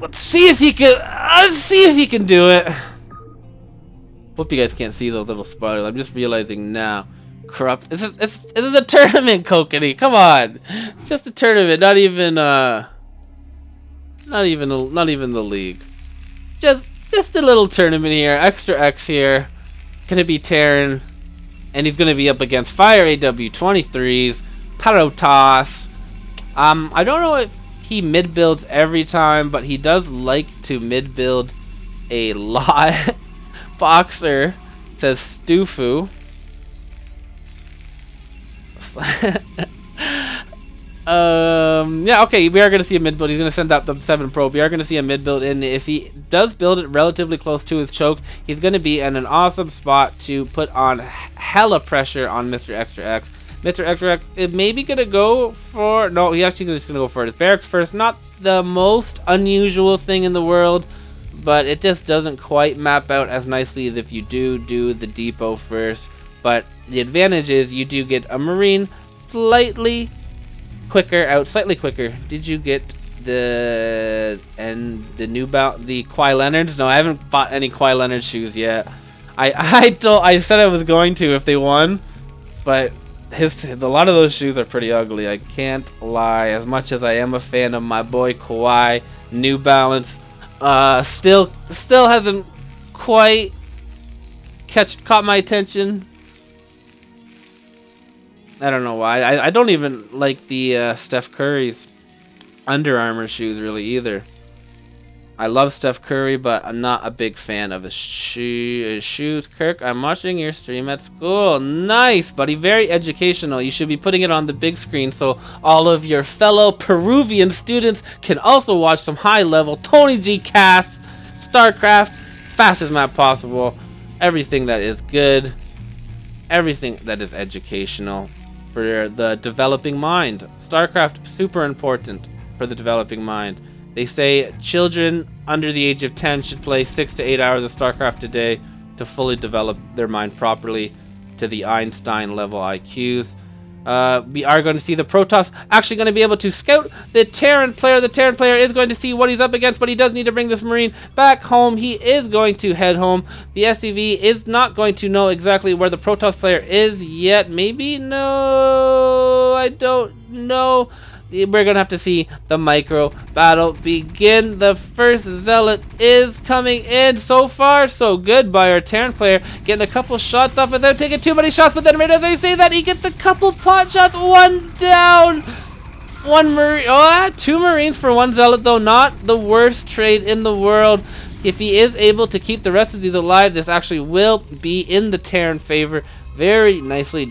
Let's see if he can do it. Hope you guys can't see those little spoilers. I'm just realizing now. Corrupt. This is a tournament, Kokanee. Come on. It's just a tournament, not even the league. Just a little tournament here. xtre-x here. Gonna be Terran, and he's gonna be up against fire.aw23's Protoss. I don't know if he mid builds every time, but he does like to mid build a lot. Boxer says Stufu. Yeah, okay, we are going to see a mid build. He's going to send out the 7 probe. We are going to see a mid build, and if he does build it relatively close to his choke, he's going to be in an awesome spot to put on hella pressure on Mr. xtre-x. Mr. xtre-x is maybe going to go for... No, he's actually just going to go for his barracks first. Not the most unusual thing in the world, but it just doesn't quite map out as nicely as if you do the depot first. But the advantage is you do get a Marine slightly quicker. Did you get the Kawhi Leonards? No, I haven't bought any Kawhi Leonard shoes yet. I said I was going to if they won, but a lot of those shoes are pretty ugly. I can't lie. As much as I am a fan of my boy Kawhi, New Balance, still hasn't quite caught my attention. I don't know why. I don't even like the Steph Curry's Under Armour shoes really either. I love Steph Curry, but I'm not a big fan of his shoes. Kirk, I'm watching your stream at school. Nice, buddy. Very educational. You should be putting it on the big screen so all of your fellow Peruvian students can also watch some high-level Tony G casts, StarCraft, fastest map possible, everything that is good, everything that is educational for the developing mind. StarCraft, super important for the developing mind. They say children under the age of 10 should play 6 to 8 hours of StarCraft a day to fully develop their mind properly to the Einstein level IQs. We are going to see the Protoss actually going to be able to scout the Terran player. The Terran player is going to see what he's up against, but he does need to bring this Marine back home. He is going to head home. The SCV is not going to know exactly where the Protoss player is yet. Maybe? No, I don't know. We're going to have to see the micro battle begin. The first Zealot is coming in. So far, so good by our Terran player. Getting a couple shots off without taking too many shots. But then right as I say that, he gets a couple pot shots. One down. One Marine. Oh, 2 Marines for 1 Zealot, though. Not the worst trade in the world. If he is able to keep the rest of these alive, this actually will be in the Terran favor. Very nicely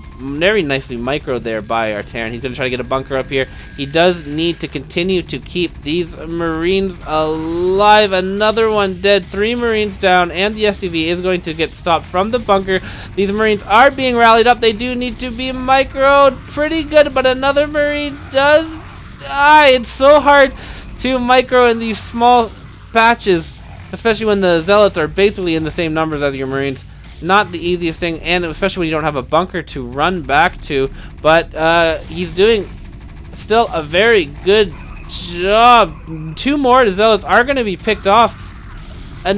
micro there by our Terran. He's going to try to get a bunker up here. He does need to continue to keep these Marines alive. Another one dead. 3 Marines down, and the SCV is going to get stopped from the bunker. These Marines are being rallied up. They do need to be microed pretty good, but another Marine does die. It's so hard to micro in these small patches, especially when the Zealots are basically in the same numbers as your Marines. Not the easiest thing, and especially when you don't have a bunker to run back to. But he's doing still a very good job. 2 more Zealots are going to be picked off. The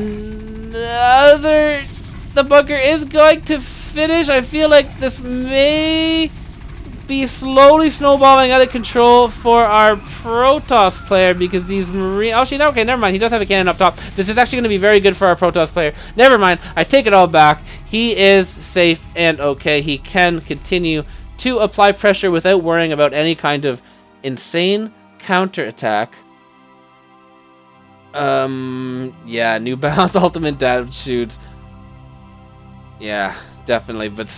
bunker is going to finish. I feel like this may be slowly snowballing out of control for our Protoss player, because these Marines... Oh, actually, no, okay, never mind. He does have a cannon up top. This is actually going to be very good for our Protoss player. Never mind. I take it all back. He is safe and okay. He can continue to apply pressure without worrying about any kind of insane counterattack. Yeah, New Balance ultimate damage shoots. Yeah, definitely, but...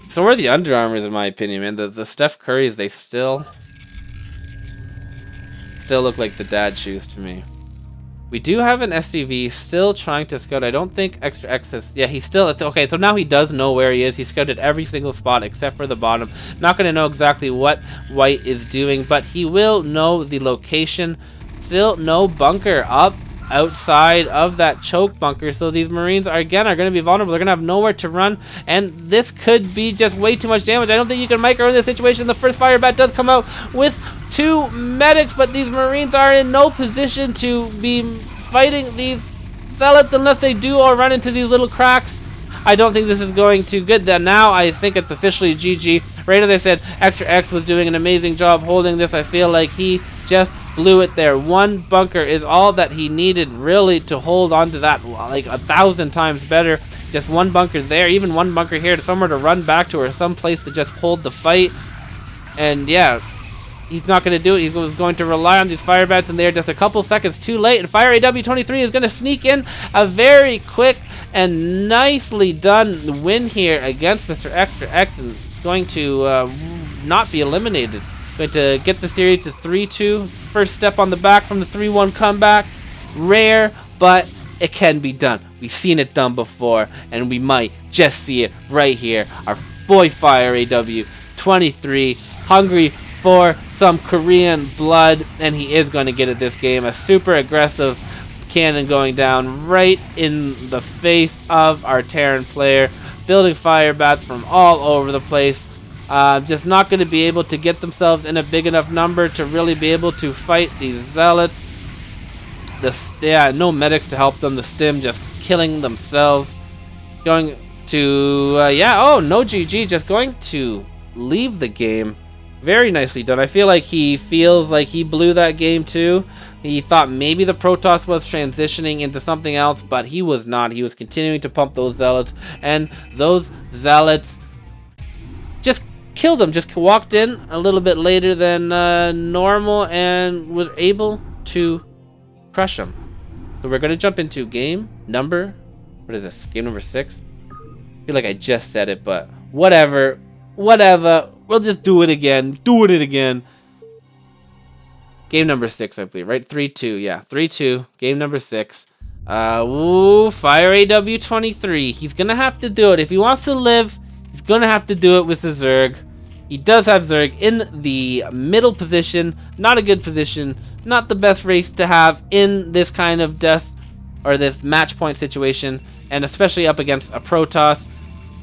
So are the Under Armours, in my opinion, man. The Steph Currys, they still look like the dad shoes to me. We do have an SCV still trying to scout. I don't think xtre-x is... Yeah, he's still... It's okay, so now he does know where he is. He scouted every single spot except for the bottom. Not going to know exactly what White is doing, but he will know the location. Still no bunker up outside of that choke bunker, so these Marines are going to be vulnerable. They're going to have nowhere to run, and this could be just way too much damage. I don't think you can micro in this situation. The first fire bat does come out with 2 medics, but these Marines are in no position to be fighting these Zealots unless they do or run into these little cracks. I don't think this is going too good. Then now I think it's officially GG. Right as I said, xtre-x was doing an amazing job holding this. I feel like he just blew it there. 1 bunker is all that he needed really to hold on to that, like 1,000 times better. Just 1 bunker there, even 1 bunker here to somewhere to run back to, or some place to just hold the fight. And yeah, he's not going to do it. He was going to rely on these fire bats, and they're just a couple seconds too late. And fire.aw23 is going to sneak in a very quick and nicely done win here against Mr. xtre-x, and going to not be eliminated. Going to get the series to 3-2. First step on the back from the 3-1 comeback. Rare, but it can be done. We've seen it done before, and we might just see it right here. Our boy fire.aw23, hungry for some Korean blood, and he is going to get it this game. A super aggressive cannon going down right in the face of our Terran player. Building fire bats from all over the place. Just not going to be able to get themselves in a big enough number to really be able to fight these Zealots. No medics to help them. The stim just killing themselves. Going to, no GG. Just going to leave the game. Very nicely done. I feel like he feels like he blew that game too. He thought maybe the Protoss was transitioning into something else, but he was not. He was continuing to pump those Zealots, and those Zealots just killed him. Just walked in a little bit later than normal and was able to crush him. So we're going to jump into game number, what is this? Game number 6? I feel like I just said it, but whatever. Whatever. We'll just do it again. Doing it again. Game number 6, I believe, right? 3-2. Yeah, 3-2. Game number 6. Fire.aw23. He's going to have to do it. If he wants to live, he's going to have to do it with the Zerg. He does have Zerg in the middle position. Not a good position. Not the best race to have in this kind of death or this match point situation. And especially up against a Protoss.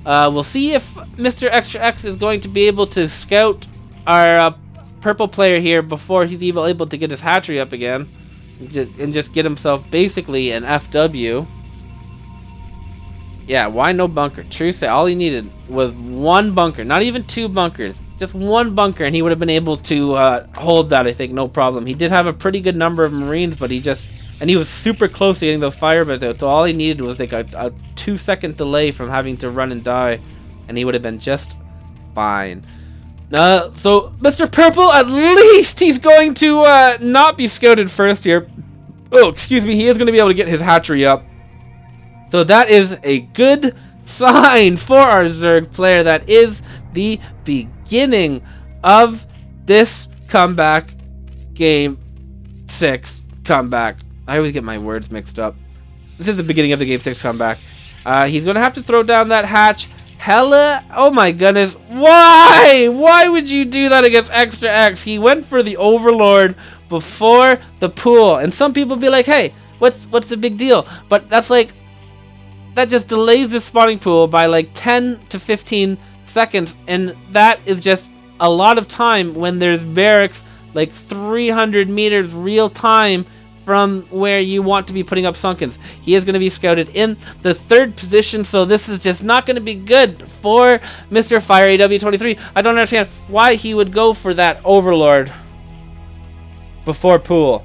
We'll see if Mr. xtre-x is going to be able to scout our purple player here before he's even able to get his hatchery up again. And just get himself basically an FW. Yeah, why no bunker? True say, all he needed was one bunker. Not even 2 bunkers. Just one bunker, and he would have been able to hold that, I think, no problem. He did have a pretty good number of Marines, but he just... And he was super close to getting those firebats out, so all he needed was like a 2-second delay from having to run and die, and he would have been just fine. So, Mr. Purple, at least he's going to not be scouted first here. Oh, excuse me, he is going to be able to get his hatchery up. So that is a good sign for our Zerg player. That is the beginning of this comeback. Game 6 comeback. I always get my words mixed up. This is the beginning of the Game 6 comeback. He's going to have to throw down that hatch. Hella, oh my goodness. Why? Why would you do that against xtre-x? He went for the Overlord before the pool. And some people be like, hey, what's the big deal? But that's like, that just delays the spawning pool by like 10 to 15 seconds. And that is just a lot of time when there's barracks like 300 meters real time from where you want to be putting up sunkens. He is going to be scouted in the 3rd position, so this is just not going to be good for Mr. Fire.aw23. I don't understand why he would go for that Overlord before pool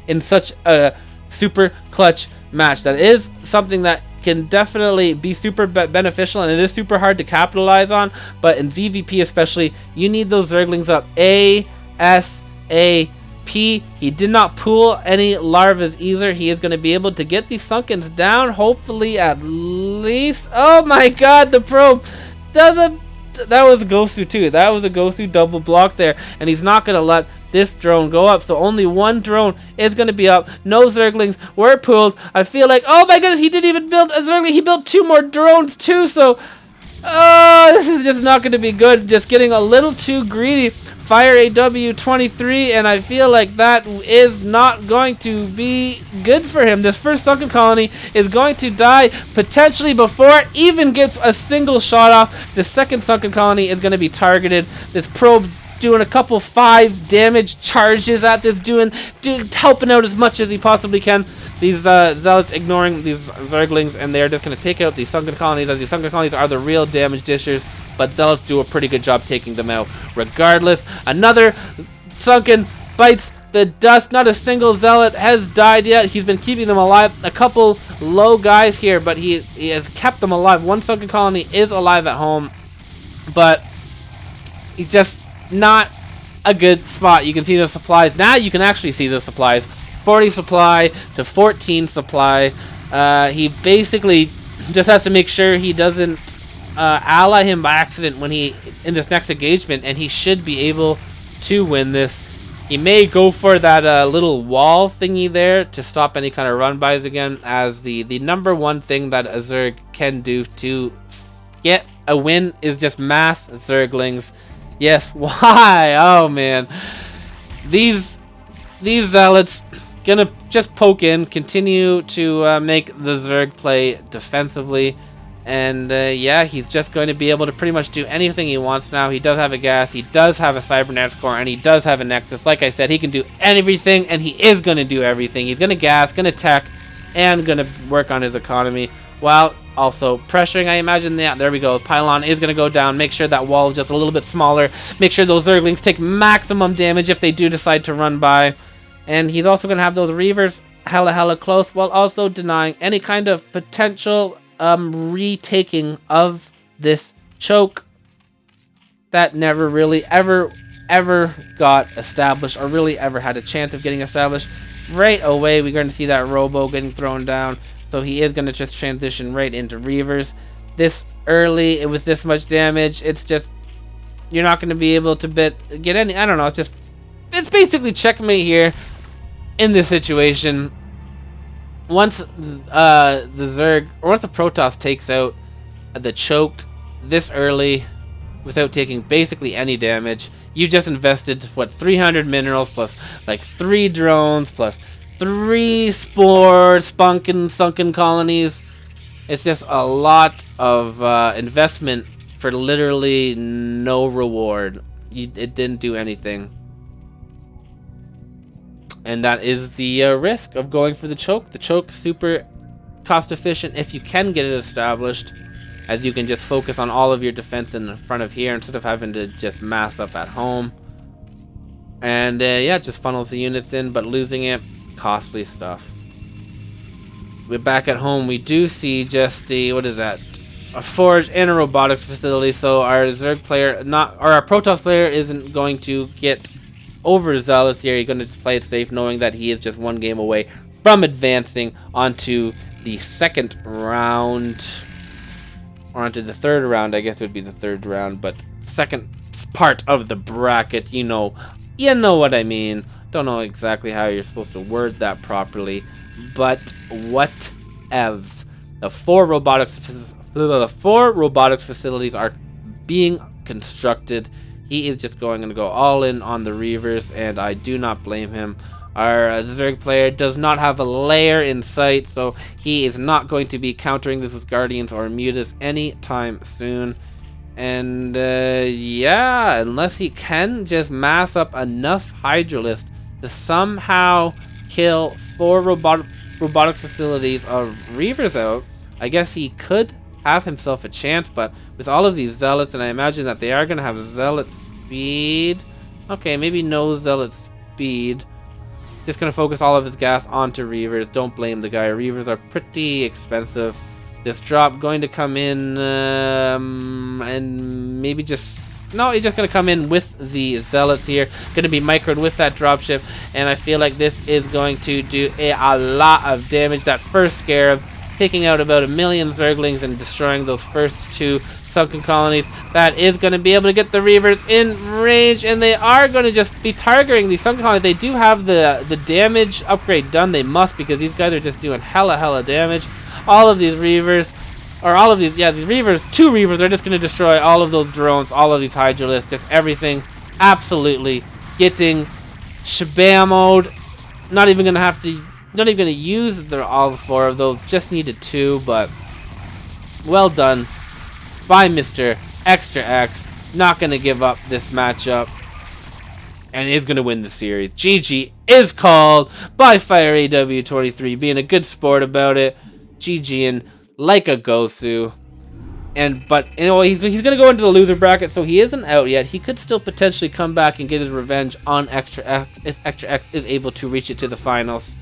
in such a super clutch match. That is something that can definitely be super beneficial, and it is super hard to capitalize on, but in ZVP especially, you need those Zerglings up ASAP. He did not pool any larvas either. He is going to be able to get these sunkens down, hopefully at least. Oh my god, the probe doesn't... That was a Gosu too. That was a Gosu double block there, and he's not going to let this drone go up. So only one drone is going to be up. No Zerglings were pooled. I feel like, oh my goodness, he didn't even build a Zergling. He built 2 more drones too, so... Oh, this is just not going to be good. Just getting a little too greedy. Fire.aw23, and I feel like that is not going to be good for him. This first sunken colony is going to die potentially before it even gets a single shot off. The second sunken colony is going to be targeted. This probe doing a couple 5 damage charges at this, helping out as much as he possibly can. These zealots ignoring these Zerglings, and they're just going to take out these sunken colonies, as these sunken colonies are the real damage dishers. But zealots do a pretty good job taking them out. Regardless, another sunken bites the dust. Not a single zealot has died yet. He's been keeping them alive. A couple low guys here, but he has kept them alive. One sunken colony is alive at home, but he's just not a good spot. You can see the supplies. Now you can actually see the supplies. 40 supply to 14 supply. He basically just has to make sure he doesn't ally him by accident when he in this next engagement, and he should be able to win this. He may go for that little wall thingy there to stop any kind of run bys again, as the number one thing that a Zerg can do to get a win is just mass Zerglings. Yes, why? Oh man, these zealots gonna just poke in, continue to make the Zerg play defensively. And yeah, he's just going to be able to pretty much do anything he wants now. He does have a gas, he does have a cybernet score, and he does have a nexus. Like I said, he can do everything, and he is going to do everything. He's going to gas, going to tech, and going to work on his economy, while also pressuring, I imagine. Yeah, there we go. Pylon is going to go down. Make sure that wall is just a little bit smaller. Make sure those Zerglings take maximum damage if they do decide to run by. And he's also going to have those Reavers hella close, while also denying any kind of potential retaking of this choke that never really ever got established, or really ever had a chance of getting established. right away we're going to see that Robo getting thrown down. So he is going to just transition right into Reavers. This early, with this much damage, it's just, you're not going to be able to get any, I don't know, it's basically checkmate here in this situation. Once the Zerg, or once the Protoss takes out the choke this early without taking basically any damage, you just invested, what, 300 minerals plus like 3 drones plus 3 sunken colonies. It's just a lot of investment for literally no reward. It didn't do anything. And that is the risk of going for the choke. The choke, super cost efficient if you can get it established, as you can just focus on all of your defense in the front of here instead of having to just mass up at home. And yeah, it just funnels the units in, but losing it, costly stuff. We're back at home. We do see just the, what is that? A forge and a robotics facility. So our Zerg player, our Protoss player isn't going to get overzealous here. He's going to play it safe, knowing that he is just one game away from advancing onto the second round, or onto the third round. I guess it would be the third round, but second part of the bracket. You know what I mean. Don't know exactly how you're supposed to word that properly, but what evs. The four robotics facilities are being constructed. He is just going to go all in on the Reavers, and I do not blame him. Our Zerg player does not have a lair in sight, so he is not going to be countering this with Guardians or Mutas anytime soon. And yeah, unless he can just mass up enough Hydralisk to somehow kill 4 robotic facilities of Reavers out, I guess he could have himself a chance. But with all of these Zealots, and I imagine that they are going to have Zealot speed. Okay, maybe no Zealot speed. Just going to focus all of his gas onto Reavers. Don't blame the guy. Reavers are pretty expensive. This drop going to come in, and maybe just... No, he's just going to come in with the Zealots here. Going to be microed with that dropship, and I feel like this is going to do a lot of damage. That first Scarab, taking out about 1 million Zerglings and destroying those first 2 sunken colonies. That is going to be able to get the Reavers in range, and they are going to just be targeting these sunken colonies. They do have the damage upgrade done. They must, because these guys are just doing hella damage. All of these Reavers, or all of these, yeah, these Reavers, 2 Reavers are just going to destroy all of those drones, all of these Hydralisks, just everything absolutely getting shabammoed. Not even going to use all 4 of those, just needed 2, but well done by Mr. xtre-x. Not going to give up this matchup, and is going to win the series. GG is called by fire.aw23, being a good sport about it. GGing like a Gosu. But you know, he's going to go into the loser bracket, so he isn't out yet. He could still potentially come back and get his revenge on xtre-x if xtre-x is able to reach it to the finals.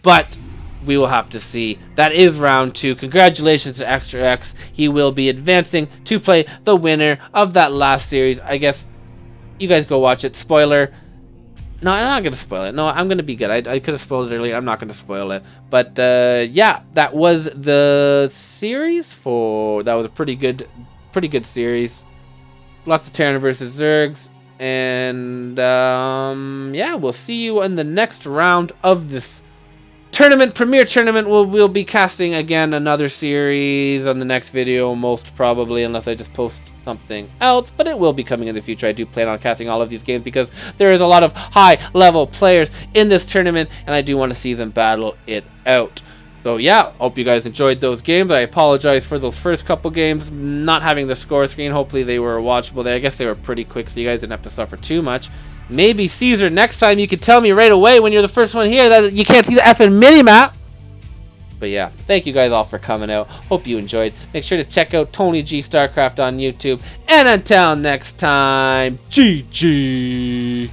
But we will have to see. That is round 2. Congratulations to xtre-x. He will be advancing to play the winner of that last series. I guess you guys go watch it. Spoiler. No, I'm not going to spoil it. No, I'm going to be good. I could have spoiled it earlier. I'm not going to spoil it. But yeah, that was the series that was a pretty good series. Lots of Terran versus Zergs. And yeah, we'll see you in the next round of this tournament, Premier Tournament. We'll be casting again another series on the next video, most probably, unless I just post something else, but it will be coming in the future. I do plan on casting all of these games because there is a lot of high-level players in this tournament, and I do want to see them battle it out. So yeah, hope you guys enjoyed those games. I apologize for those first couple games not having the score screen. Hopefully they were watchable. I guess they were pretty quick, so you guys didn't have to suffer too much. Maybe Caesar, next time you could tell me right away when you're the first one here that you can't see the effing mini-map. But yeah, thank you guys all for coming out. Hope you enjoyed. Make sure to check out Tony G Starcraft on YouTube. And until next time, GG.